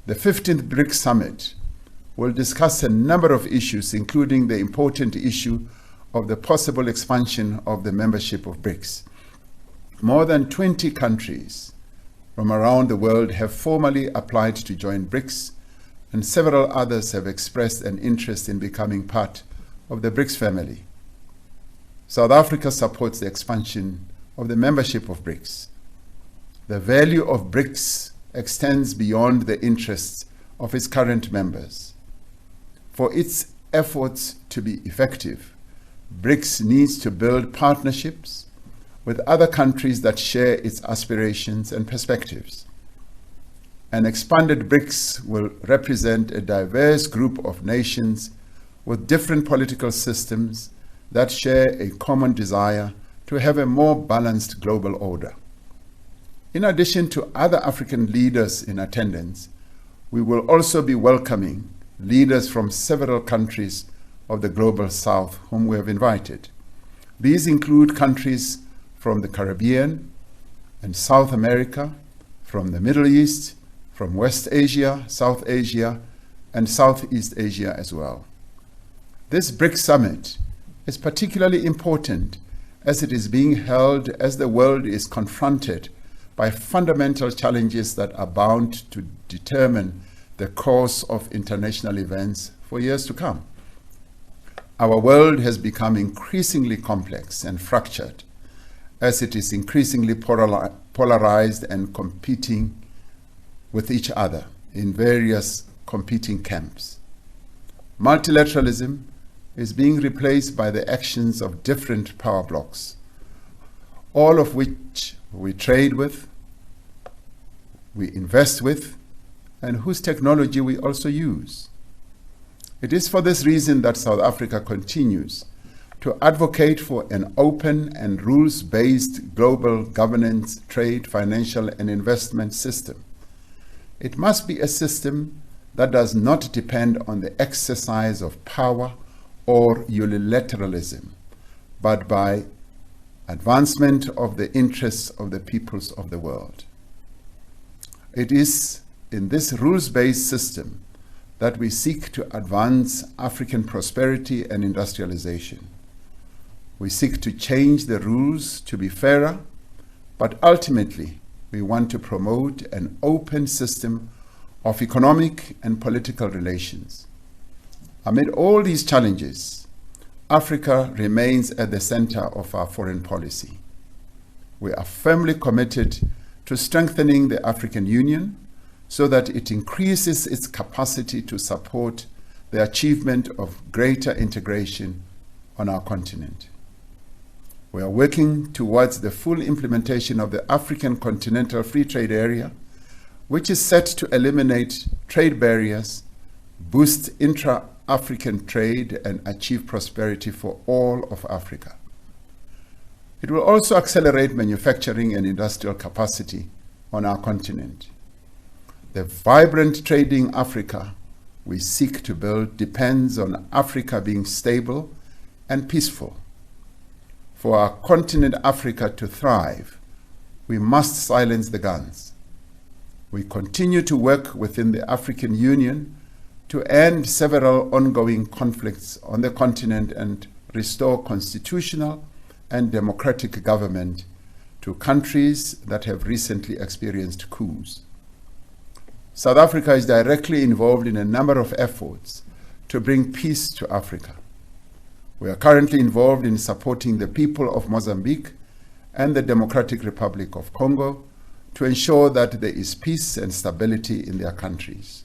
The 15th BRICS Summit will discuss a number of issues, including the important issue of the possible expansion of the membership of BRICS. More than 20 countries from around the world have formally applied to join BRICS, and several others have expressed an interest in becoming part of the BRICS family. South Africa supports the expansion of the membership of BRICS. The value of BRICS extends beyond the interests of its current members. For its efforts to be effective, BRICS needs to build partnerships with other countries that share its aspirations and perspectives. An expanded BRICS will represent a diverse group of nations with different political systems that share a common desire to have a more balanced global order. In addition to other African leaders in attendance, we will also be welcoming leaders from several countries of the Global South whom we have invited. These include countries from the Caribbean and South America, from the Middle East, from West Asia, South Asia, and Southeast Asia as well. This BRICS Summit is particularly important as it is being held as the world is confronted by fundamental challenges that are bound to determine the course of international events for years to come. Our world has become increasingly complex and fractured as it is increasingly polarized and competing with each other in various competing camps. Multilateralism is being replaced by the actions of different power blocs, all of which we trade with, we invest with, and whose technology we also use. It is for this reason that South Africa continues to advocate for an open and rules-based global governance, trade, financial, and investment system. It must be a system that does not depend on the exercise of power or unilateralism, but by advancement of the interests of the peoples of the world. It is in this rules-based system that we seek to advance African prosperity and industrialization. We seek to change the rules to be fairer, but ultimately we want to promote an open system of economic and political relations. Amid all these challenges, Africa remains at the center of our foreign policy. We are firmly committed to strengthening the African Union so that it increases its capacity to support the achievement of greater integration on our continent. We are working towards the full implementation of the African Continental Free Trade Area, which is set to eliminate trade barriers, boost intra-African trade, and achieve prosperity for all of Africa. It will also accelerate manufacturing and industrial capacity on our continent. The vibrant trading Africa we seek to build depends on Africa being stable and peaceful. For our continent Africa to thrive, we must silence the guns. We continue to work within the African Union to end several ongoing conflicts on the continent and restore constitutional and democratic government to countries that have recently experienced coups. South Africa is directly involved in a number of efforts to bring peace to Africa. We are currently involved in supporting the people of Mozambique and the Democratic Republic of Congo to ensure that there is peace and stability in their countries.